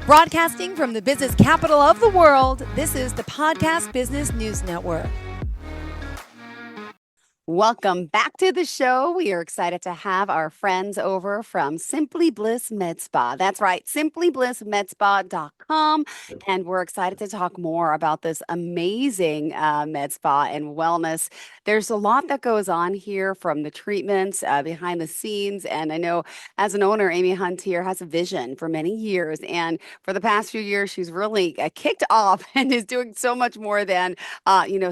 Broadcasting from the business capital of the world, this is the Podcast Business News Network. Welcome back to the show. We are excited to have our friends over from Simply Bliss MedSpa. That's right, simplyblissmedspa.com. And we're excited to talk more about this amazing med spa and wellness. There's a lot that goes on here from the treatments behind the scenes. And I know as an owner, Amy Hunt here has a vision for many years. And for the past few years, she's really kicked off and is doing so much more than,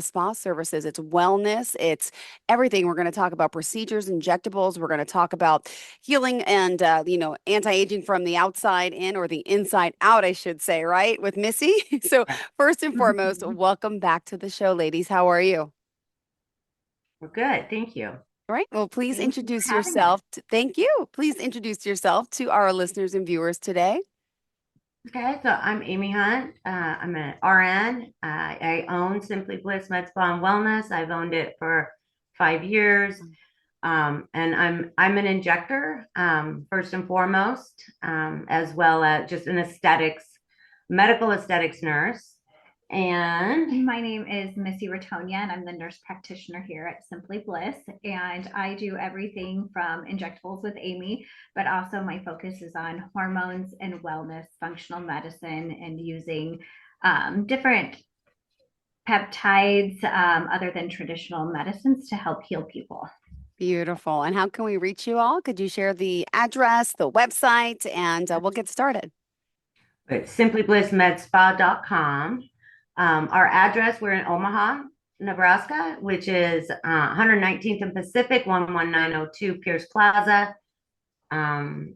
spa services. It's wellness. It's everything. We're going to talk about procedures, injectables. We're going to talk about healing and, anti-aging from the outside in, or the inside out, I should say, right? With Missy. So first and foremost, welcome back to the show, ladies. How are you? Well, good. Thank you. All right. Well, please Thank you introduce for having yourself. Thank you. Please introduce yourself to our listeners and viewers today. Okay, so I'm Amy Hunt. I'm an RN. I own Simply Bliss Med Spa and Wellness. I've owned it for 5 years. And I'm an injector, first and foremost, as well as just an medical aesthetics nurse. And my name is Missy Ritonya, and I'm the nurse practitioner here at Simply Bliss. And I do everything from injectables with Amy, but also my focus is on hormones and wellness, functional medicine, and using different peptides other than traditional medicines to help heal people. Beautiful. And how can we reach you all? Could you share the address, the website, and we'll get started. It's simplyblissmedspa.com. Our address, we're in Omaha, Nebraska, which is 119th and Pacific, 11902 Pierce Plaza. And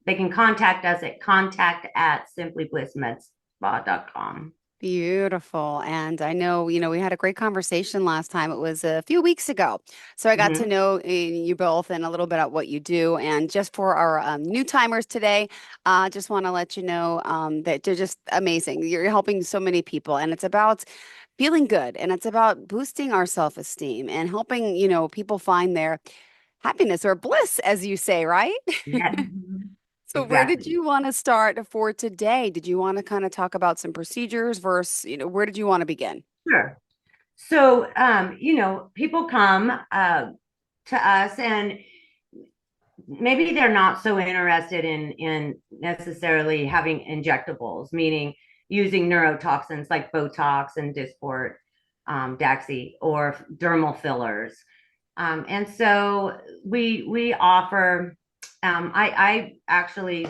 they can contact us at contact@simplyblissmedspa.com. Beautiful. And I know, we had a great conversation last time. It was a few weeks ago. So I got to know you both and a little bit about what you do. And just for our new timers today, I just want to let you know that you're just amazing. You're helping so many people, and it's about feeling good, and it's about boosting our self-esteem and helping, people find their happiness or bliss, as you say, right? Yes. So Exactly. where did you want to start for today? Did you want to kind of talk about some procedures versus, where did you want to begin? Sure. So, people come to us, and maybe they're not so interested in necessarily having injectables, meaning using neurotoxins like Botox and Dysport, Daxi, or dermal fillers. And so we offer. I actually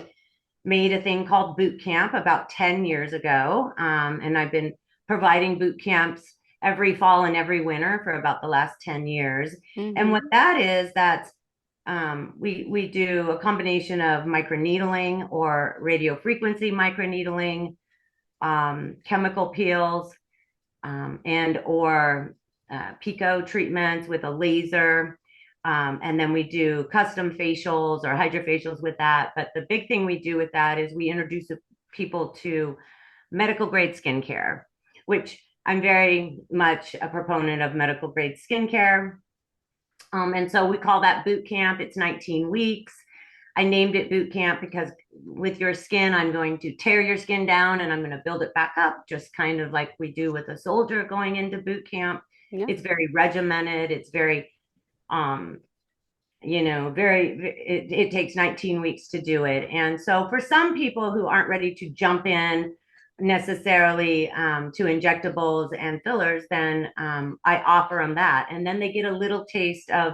made a thing called boot camp about 10 years ago. And I've been providing boot camps every fall and every winter for about the last 10 years. Mm-hmm. And what that is, we do a combination of microneedling or radiofrequency microneedling, chemical peels, and or pico treatments with a laser. And then we do custom facials or hydrofacials with that. But the big thing we do with that is we introduce people to medical grade skincare, which I'm very much a proponent of medical grade skincare. And so we call that boot camp. It's 19 weeks. I named it boot camp because with your skin, I'm going to tear your skin down and I'm going to build it back up, just kind of like we do with a soldier going into boot camp. Yeah. It's very regimented. It's very it takes 19 weeks to do it. And so for some people who aren't ready to jump in necessarily to injectables and fillers, then I offer them that. And then they get a little taste of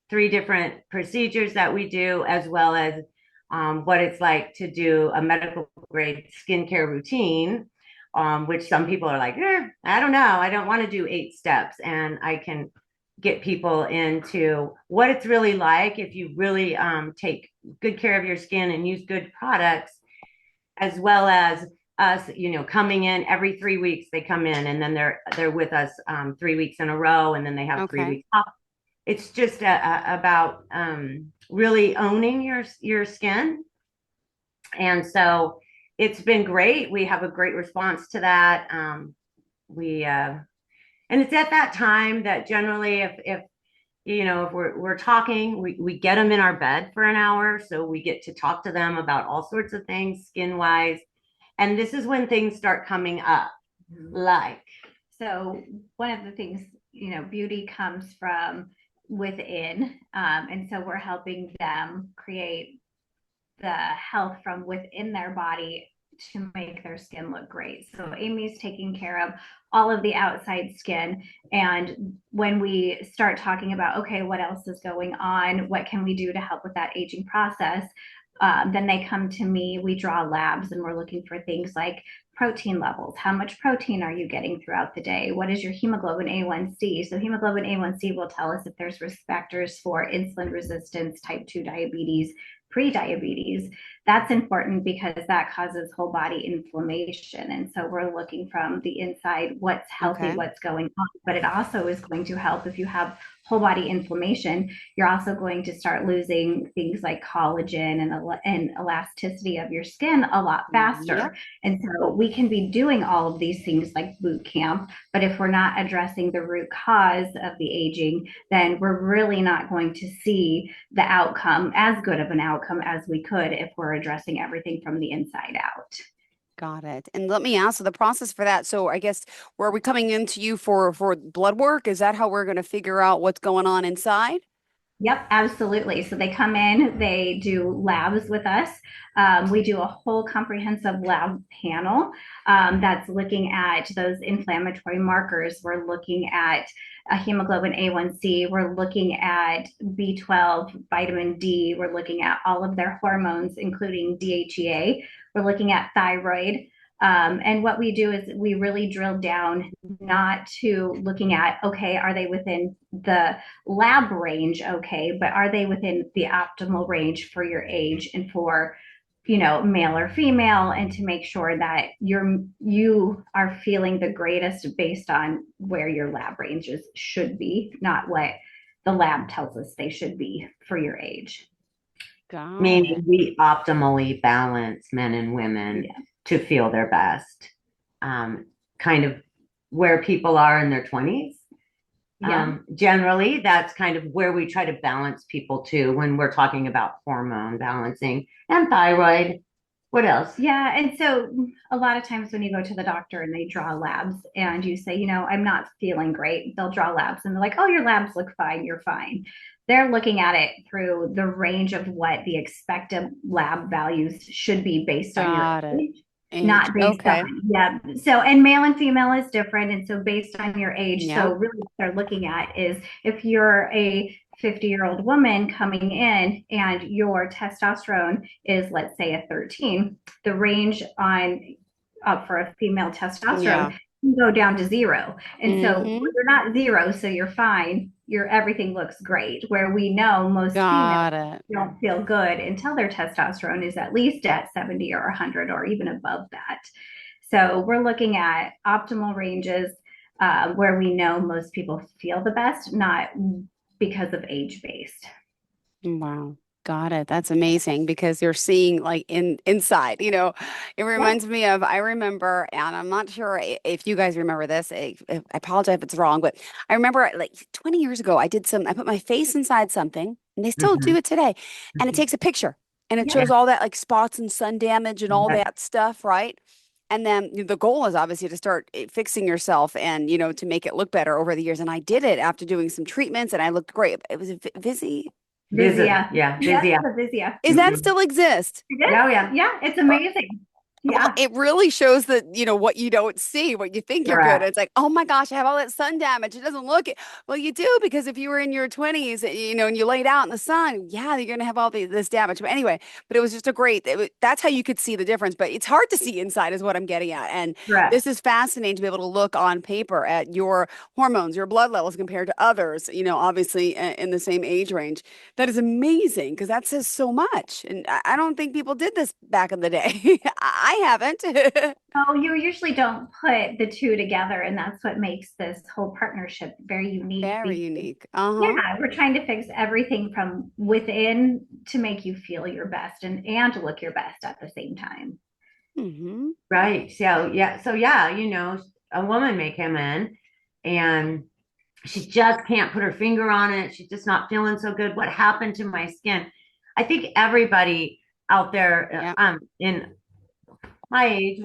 3 different procedures that we do, as well as what it's like to do a medical grade skincare routine, which some people are like, I don't know, I don't want to do 8 steps. And I can get people into what it's really like if you really take good care of your skin and use good products, as well as us, coming in every 3 weeks. They come in and then they're with us 3 weeks in a row, and then they have 3 weeks off. It's just about really owning your skin. And so it's been great. We have a great response to that. And it's at that time that generally if if we're talking, we get them in our bed for an hour. So we get to talk to them about all sorts of things skin wise. And this is when things start coming up. Like, so one of the things, beauty comes from within. And so we're helping them create the health from within their body to make their skin look great. So Amy's taking care of all of the outside skin. And when we start talking about, okay, what else is going on? What can we do to help with that aging process? Then they come to me, we draw labs, and we're looking for things like protein levels. How much protein are you getting throughout the day? What is your hemoglobin A1C? So hemoglobin A1C will tell us if there's risk factors for insulin resistance, type 2 diabetes, pre-diabetes. That's important because that causes whole body inflammation. And so we're looking from the inside, what's healthy, what's going on. But it also is going to help if you have whole body inflammation. You're also going to start losing things like collagen and elasticity of your skin a lot faster. Yep. And so we can be doing all of these things like boot camp, but if we're not addressing the root cause of the aging, then we're really not going to see the outcome, as good of an outcome as we could if we're addressing everything from the inside out. Got it. And let me ask, so the process for that. So I guess, were we coming into you for blood work? Is that how we're going to figure out what's going on inside? Yep, absolutely. So they come in, they do labs with us. We do a whole comprehensive lab panel that's looking at those inflammatory markers. We're looking at a hemoglobin A1C. We're looking at B12, vitamin D. We're looking at all of their hormones, including DHEA. We're looking at thyroid. And what we do is we really drill down not to looking at, okay, are they within the lab range? Okay, but are they within the optimal range for your age and for, male or female, and to make sure that you are feeling the greatest based on where your lab ranges should be, not what the lab tells us they should be for your age. Meaning we optimally balance men and women to feel their best, kind of where people are in their 20s. Generally, that's kind of where we try to balance people to when we're talking about hormone balancing and thyroid. What else? Yeah. And so a lot of times when you go to the doctor and they draw labs and you say, I'm not feeling great, they'll draw labs and they're like, oh, your labs look fine, you're fine. They're looking at it through the range of what the expected lab values should be based on your age. Not based on, So, and male and female is different. And so based on your age, so really what they're looking at is if you're a 50-year-old woman coming in and your testosterone is, let's say, a 13, the range for a female testosterone can go down to 0. And so you're not 0, so you're fine. Everything looks great. Where we know most females don't feel good until their testosterone is at least at 70 or 100 or even above that. So we're looking at optimal ranges where we know most people feel the best, not because of age based. Wow. Got it. That's amazing because you're seeing like inside, it reminds me of, I remember, and I'm not sure if you guys remember this. I apologize if it's wrong, but I remember like 20 years ago, I put my face inside something and they still do it today. And it takes a picture and it shows all that like spots and sun damage and all that stuff. Right. And then the goal is obviously to start fixing yourself and, to make it look better over the years. And I did it after doing some treatments and I looked great. It was Vizzy. Vizia. Vizia. Is that still exist? Yeah, it's amazing. Well, it really shows that, what you don't see, what you think you're good. It's like, oh my gosh, I have all that sun damage. It doesn't look it. Well, you do, because if you were in your 20s, and you laid out in the sun, you're going to have all this damage. But anyway, it was just that's how you could see the difference. But it's hard to see inside is what I'm getting at. And this is fascinating to be able to look on paper at your hormones, your blood levels compared to others, obviously in the same age range. That is amazing because that says so much. And I don't think people did this back in the day. I haven't. Oh, you usually don't put the two together, and that's what makes this whole partnership very unique. Very unique. Yeah, we're trying to fix everything from within to make you feel your best and look your best at the same time. Right. So a woman may come in and She just can't put her finger on it. She's just not feeling so good. What happened to my skin? I think everybody out there, Yeah. in my age,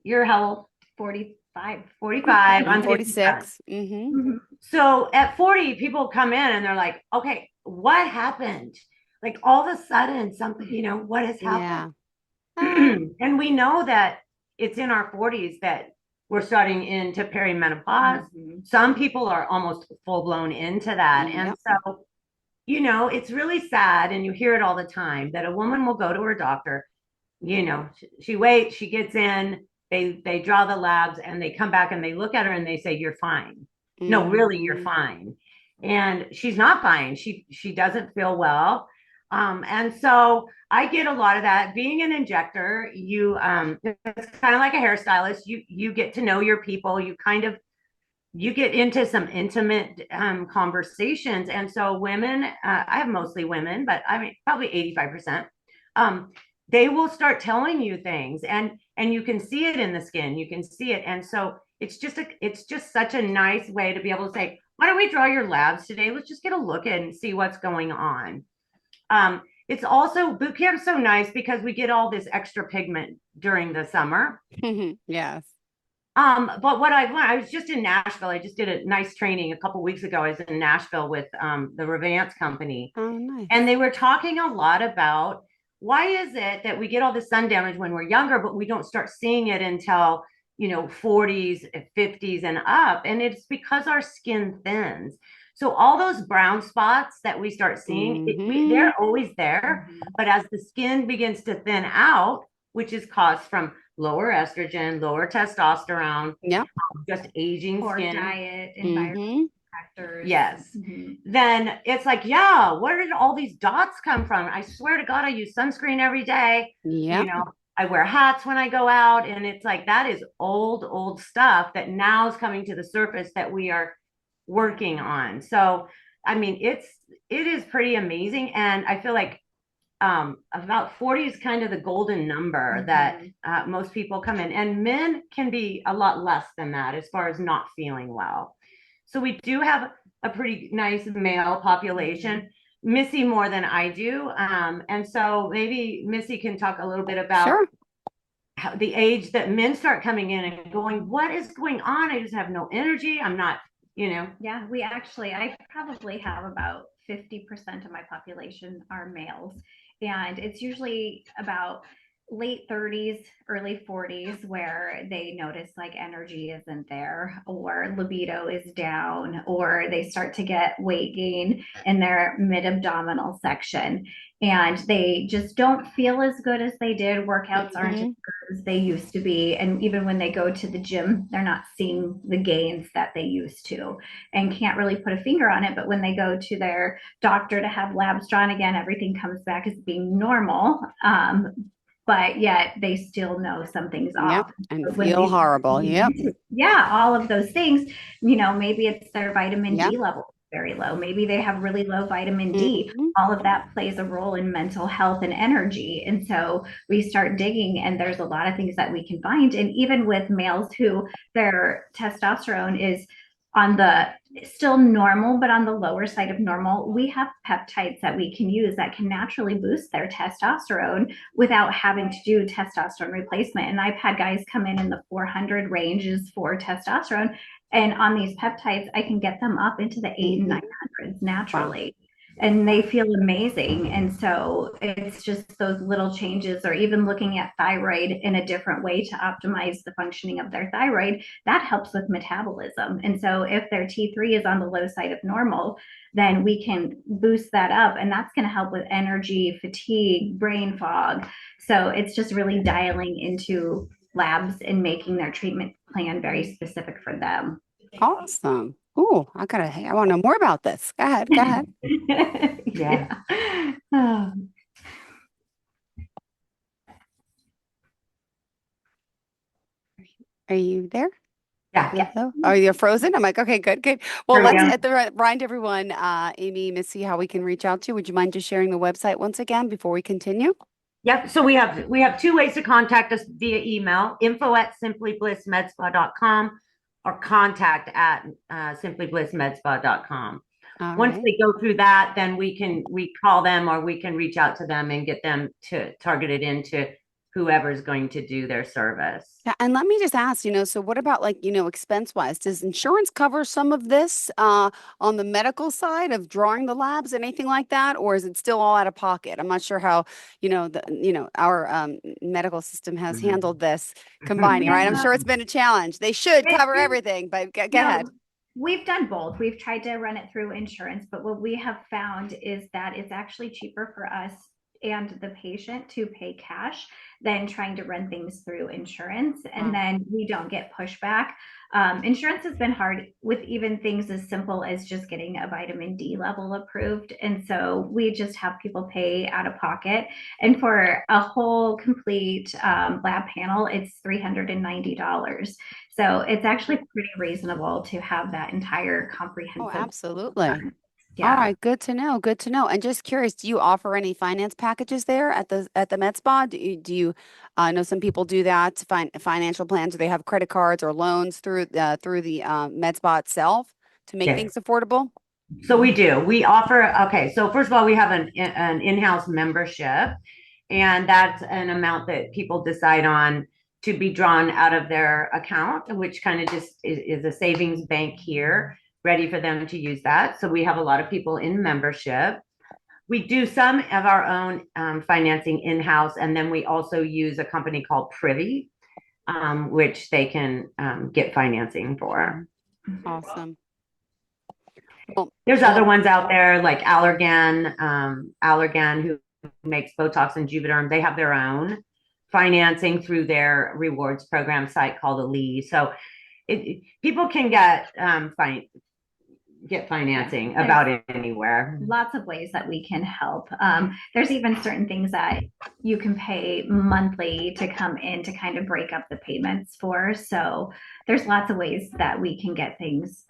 you're how old? 45. 45. I'm 46. 55. Mm-hmm. So at 40, people come in and they're like, okay, what happened? Like all of a sudden something, what has happened? Yeah. And we know that it's in our 40s that we're starting into perimenopause. Some people are almost full blown into that. And Yep. so, it's really sad. And you hear it all the time that a woman will go to her doctor, she waits, she gets in, they draw the labs and they come back and they look at her and they say, you're fine. No, really, you're fine. And she's not fine. She doesn't feel well. And so I get a lot of that. Being an injector, it's kind of like a hairstylist. You get to know your people. You get into some intimate conversations. And so women, I have mostly women, but I mean probably 85%. They will start telling you things, and you can see it in the skin. You can see it, and so it's just such a nice way to be able to say, why don't we draw your labs today? Let's just get a look and see what's going on. It's also, boot camp's so nice because we get all this extra pigment during the summer. Yes. But what I've learned, I was just in Nashville. I just did a nice training a couple weeks ago. I was in Nashville with the Revance company. Oh, nice. And they were talking a lot about why is it that we get all the sun damage when we're younger, but we don't start seeing it until, 40s, 50s and up. And it's because our skin thins. So all those brown spots that we start seeing, they're always there. But as the skin begins to thin out, which is caused from lower estrogen, lower testosterone, just aging Poor skin, diet, environmental factors. yes, then it's like, yeah, where did all these dots come from? I swear to God, I use sunscreen every day. I wear hats when I go out, and it's like, that is old stuff that now is coming to the surface that we are working on. So, I mean, it is pretty amazing. And I feel like about 40 is kind of the golden number that most people come in, and men can be a lot less than that as far as not feeling well. So we do have a pretty nice male population. Missy more than I do. And so maybe Missy can talk a little bit about how the age that men start coming in and going, what is going on? I just have no energy. I'm not, Yeah, I probably have about 50% of my population are males. And it's usually about late 30s, early 40s where they notice like energy isn't there, or libido is down, or they start to get weight gain in their mid-abdominal section. And they just don't feel as good as they did. Workouts aren't as good as they used to be. And even when they go to the gym, they're not seeing the gains that they used to, and can't really put a finger on it. But when they go to their doctor to have labs drawn again, everything comes back as being normal. But yet they still know something's off. And feel horrible. Yeah, all of those things, maybe it's their vitamin D level very low. Maybe they have really low vitamin D. All of that plays a role in mental health and energy. And so we start digging, and there's a lot of things that we can find. And even with males who their testosterone is on the still normal, but on the lower side of normal, we have peptides that we can use that can naturally boost their testosterone without having to do testosterone replacement. And I've had guys come in the 400 ranges for testosterone. And on these peptides, I can get them up into the 800 and 900s naturally. Wow. And they feel amazing. And so it's just those little changes, or even looking at thyroid in a different way to optimize the functioning of their thyroid, that helps with metabolism. And so if their T3 is on the low side of normal, then we can boost that up, and that's going to help with energy, fatigue, brain fog. So it's just really dialing into labs and making their treatment plan very specific for them. Awesome. Ooh, I want to know more about this. Go ahead. Yeah. Are you there? Yeah. Oh, you're frozen? I'm like, okay, good. Well, let's remind everyone, Amy, Missy, how we can reach out to you. Would you mind just sharing the website once again before we continue? Yep. So we have two ways to contact us via email: info@simplyblissmedspa.com, or contact at simplyblissmedspa.com. All Once right. they go through that, then we call them or we can reach out to them and get them to target it into whoever's going to do their service. Yeah, and let me just ask, so what about like, expense wise? Does insurance cover some of this on the medical side of drawing the labs, anything like that, or is it still all out of pocket? I'm not sure how, our medical system has handled this combining, right? I'm Yeah. sure it's been a challenge. They should It, cover it, everything, but go ahead. no, we've done both. We've tried to run it through insurance, but what we have found is that it's actually cheaper for us and the patient to pay cash than trying to run things through insurance. And then we don't get pushback. Insurance has been hard with even things as simple as just getting a vitamin D level approved. And so we just have people pay out of pocket. And for a whole complete lab panel, it's $390. So it's actually pretty reasonable to have that entire Oh, comprehensive. absolutely. All Yeah. right, good to know. Good to know. And just curious, do you offer any finance packages there at the Med Spa? Do you I know some people do that, financial plans, or they have credit cards or loans through the Med Spa itself to make Yes. things affordable? So we do. We offer, okay, so first of all, we have an in-house membership, and that's an amount that people decide on to be drawn out of their account, which kind of just is a savings bank here, ready for them to use that. So we have a lot of people in membership. We do some of our own financing in-house, and then we also use a company called Privy, which they can get financing for. Awesome. Well, There's other well, ones out there like Allergan, who makes Botox and Juvederm. They have their own financing through their rewards program site called Elite. So people can get financing about it anywhere. Lots of ways that we can help. There's even certain things that you can pay monthly to come in to kind of break up the payments for. So there's lots of ways that we can get things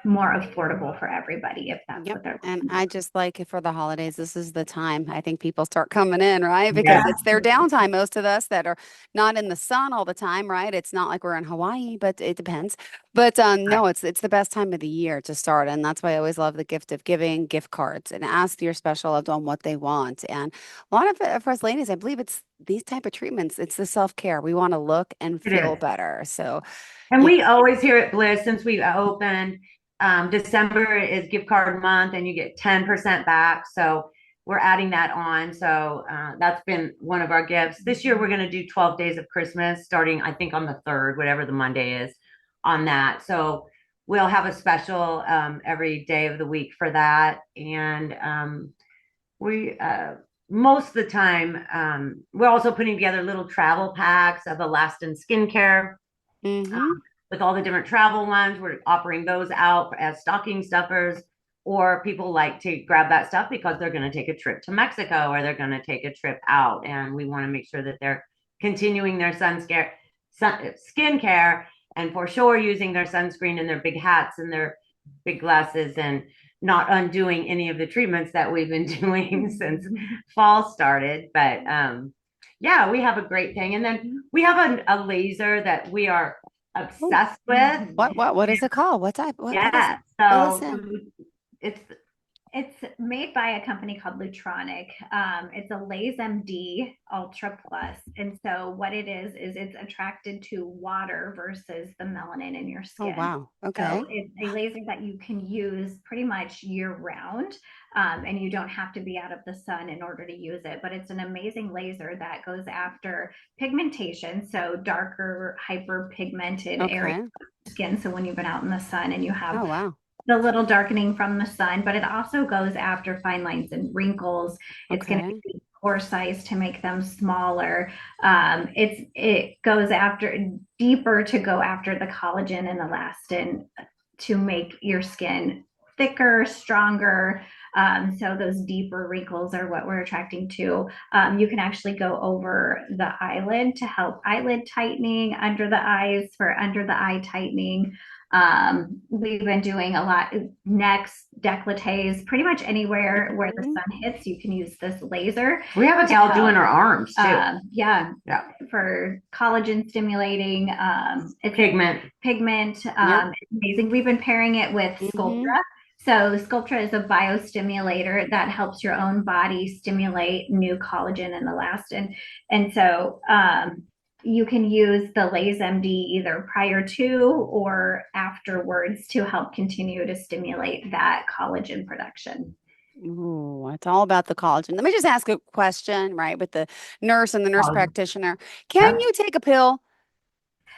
more affordable for everybody if that's yep. what they're And looking I just like it for the holidays. This is the time I think people start coming in, right? Because Yeah. it's their downtime. Most of us that are not in the sun all the time, right? It's not like we're in Hawaii, but it depends. But no, it's the best time of the year to start, and that's why I always love the gift of giving gift cards and ask your special loved one what they want. And a lot of it for us ladies, I believe it's these type of treatments. It's the self-care. We want to look and It feel is. better. So, And you we always here at Bliss, since we opened, December is gift card month and you get 10% back. So we're adding that on. So that's been one of our gifts. This year, we're going to do 12 days of Christmas, starting, I think, on the 3rd, whatever the Monday is on that. So we'll have a special every day of the week for that. And we, most of the time, we're also putting together little travel packs of Alaskan skincare. mm-hmm. With all the different travel ones. We're offering those out as stocking stuffers, or people like to grab that stuff because they're going to take a trip to Mexico or they're going to take a trip out. And we want to make sure that they're continuing their skincare and for sure using their sunscreen and their big hats and their big glasses and not undoing any of the treatments that we've been doing since fall started. But yeah, we have a great thing. And then we have a laser that we are obsessed with. What is it called? What type? What is Yeah. it? Fill us So in. it's It's made by a company called Lutronic. It's a Lays MD Ultra Plus. And so what it is it's attracted to water versus the melanin in your Oh, skin. wow. Okay. So it's a laser that you can use pretty much year round. And you don't have to be out of the sun in order to use it. But it's an amazing laser that goes after pigmentation. So darker, hyperpigmented areas Okay. of the skin. So when you've been out in the sun and you have Oh, wow. the little darkening from the sun, but it also goes after fine lines and wrinkles. It's going to Okay. be pore size to make them smaller. It goes after deeper to go after the collagen and elastin to make your skin thicker, stronger. So those deeper wrinkles are what we're attracting to. You can actually go over the eyelid to help eyelid tightening, under the eyes for under the eye tightening. We've been doing a lot necks, décolletés, pretty much anywhere where the sun hits, you can use this laser. We have a gal doing her arms too. Yeah, Yeah. for collagen stimulating. It's Pigment. It's amazing. We've been pairing it with Sculptra. So Sculptra is a biostimulator that helps your own body stimulate new collagen and elastin. And so you can use the Lay's MD either prior to or afterwards to help continue to stimulate that collagen production. Ooh, it's all about the collagen. Let me just ask a question, right? With the nurse and the nurse practitioner. Can you take a pill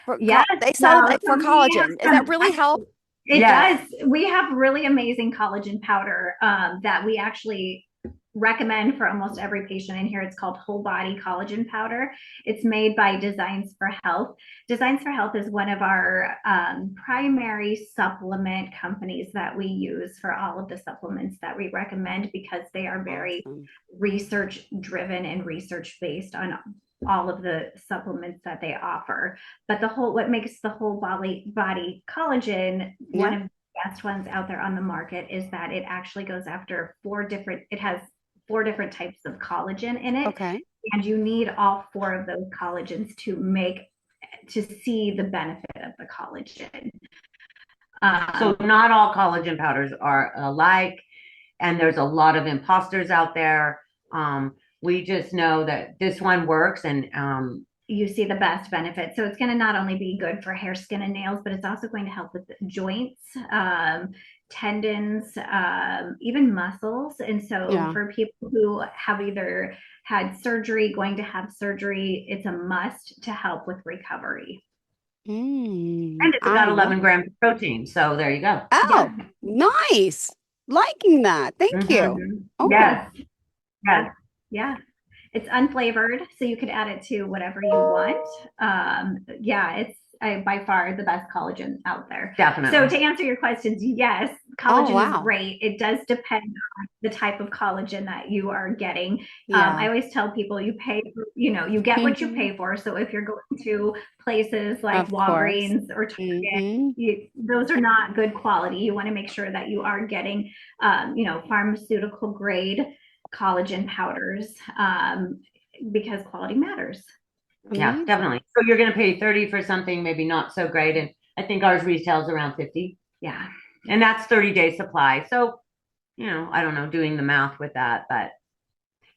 for they sell it for collagen? Does that really help? It does. We have really amazing collagen powder that we actually recommend for almost every patient in here. It's called Whole Body Collagen Powder. It's made by Designs for Health. Designs for Health is one of our primary supplement companies that we use for all of the supplements that we recommend, because they are very research driven and research based on all of the supplements that they offer. But what makes the whole body collagen one of the best ones out there on the market is that it actually goes after it has 4 different types of collagen in it. Okay. And you need all 4 of those collagens to see the benefit of the collagen. So not all collagen powders are alike, and there's a lot of imposters out there. We just know that this one works, and you see the best benefit. So it's going to not only be good for hair, skin, and nails, but it's also going to help with joints, tendons, even muscles. And so for people who have either had surgery, going to have surgery, it's a must to help with recovery. And it's about 11 grams of protein. So there you go. Oh, nice. Liking that. Thank you. Oh. Yes. Yes. Yeah. It's unflavored, so you could add it to whatever you want. It's by far the best collagen out there. Definitely. So to answer your questions, yes, collagen is great. It does depend on the type of collagen that you are getting. I always tell people you get what you pay for. So if you're going to places like Walgreens or Target, those are not good quality. You want to make sure that you are getting, pharmaceutical grade collagen powders, because quality matters. Yeah, definitely. So you're going to pay 30 for something maybe not so great, and I think ours retails around 50. Yeah, and that's 30-day supply. So I don't know, doing the math with that, but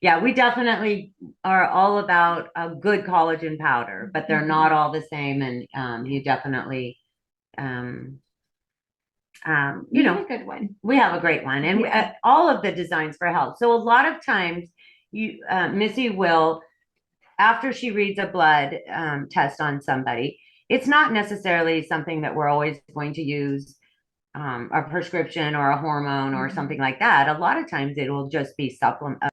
yeah, we definitely are all about a good collagen powder, but they're not all the same, and you definitely a good one. We have a great one, and all of the Designs for Health. So a lot of times Missy will, after she reads a blood test on somebody, it's not necessarily something that we're always going to use a prescription or a hormone or something like that. A lot of times it will just be a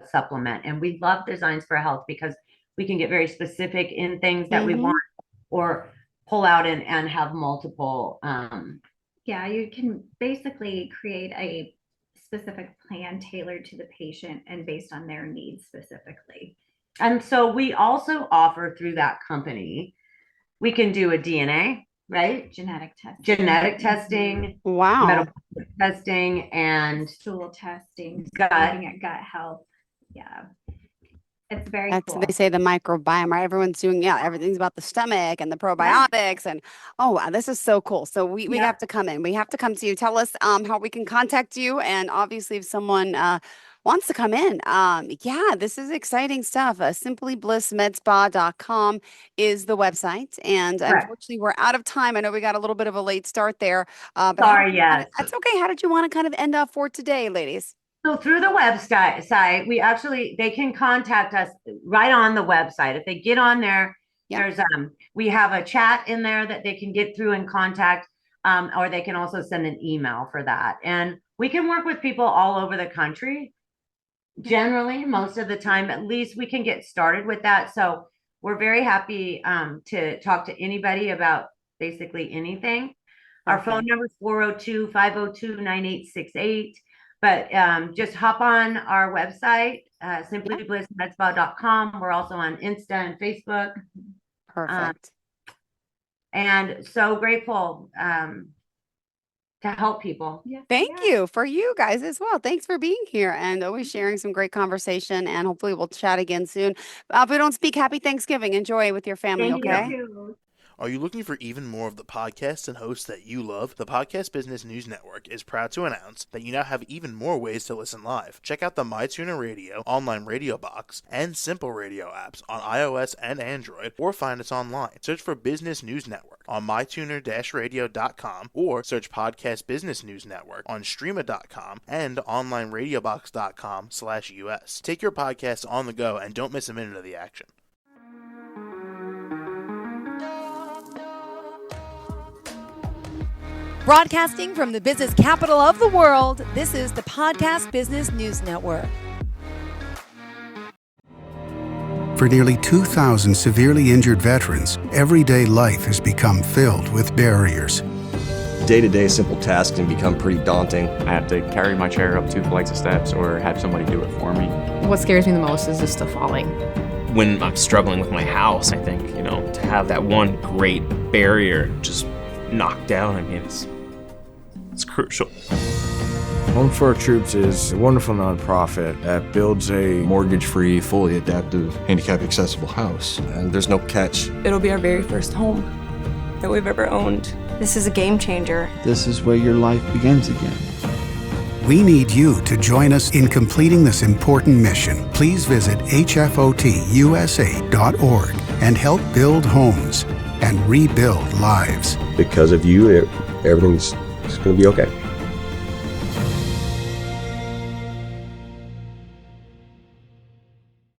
supplement, and we love Designs for Health because we can get very specific in things that we want, or pull out and have multiple you can basically create a specific plan tailored to the patient and based on their needs specifically. And so we also offer through that company, we can do a DNA, right? Genetic testing. Wow. Medical testing and stool testing, gut health. Yeah. It's very cool. They say the microbiome, right? Everyone's doing, everything's about the stomach and the probiotics. And wow, this is so cool. So we have to come in. We have to come to you. Tell us how we can contact you. And obviously if someone wants to come in, this is exciting stuff. SimplyBlissMedSpa.com is the website. And unfortunately, we're out of time. I know we got a little bit of a late start there. But sorry, yes. That's okay. How did you want to kind of end off for today, ladies? So through the website, they can contact us right on the website. If they get on there, there's we have a chat in there that they can get through and contact, or they can also send an email for that. And we can work with people all over the country. Generally, most of the time, at least we can get started with that. So we're very happy to talk to anybody about basically anything. Our phone number is 402-502-9868. But just hop on our website, simplyblissmedspa.com. We're also on Insta and Facebook. Perfect. And so grateful to help people. Yeah. Thank you for you guys as well. Thanks for being here and always sharing some great conversation. And hopefully we'll chat again soon. If we don't speak, happy Thanksgiving. Enjoy with your family, Thank you. okay? You. Are you looking for even more of the podcasts and hosts that you love? The Podcast Business News Network is proud to announce that you now have even more ways to listen live. Check out the MyTuner Radio, online radio box, and Simple Radio apps on iOS and Android, or find us online. Search for Business News Network on mytuner-radio.com or search Podcast Business News Network on streama.com and onlineradiobox.com/US. Take your podcast on the go and don't miss a minute of the action. Broadcasting from the business capital of the world, this is the Podcast Business News Network. For nearly 2,000 severely injured veterans, everyday life has become filled with barriers. Day-to-day simple tasks can become pretty daunting. I have to carry my chair up 2 flights of steps or have somebody do it for me. What scares me the most is just the falling. When I'm struggling with my house, I think, to have that one great barrier just knocked down, it's crucial. Home for Our Troops is a wonderful nonprofit that builds a mortgage-free, fully adaptive, handicap-accessible house. And there's no catch. It'll be our very first home that we've ever owned. This is a game changer. This is where your life begins again. We need you to join us in completing this important mission. Please visit hfotusa.org and help build homes and rebuild lives. Because of you, everything's going to be okay.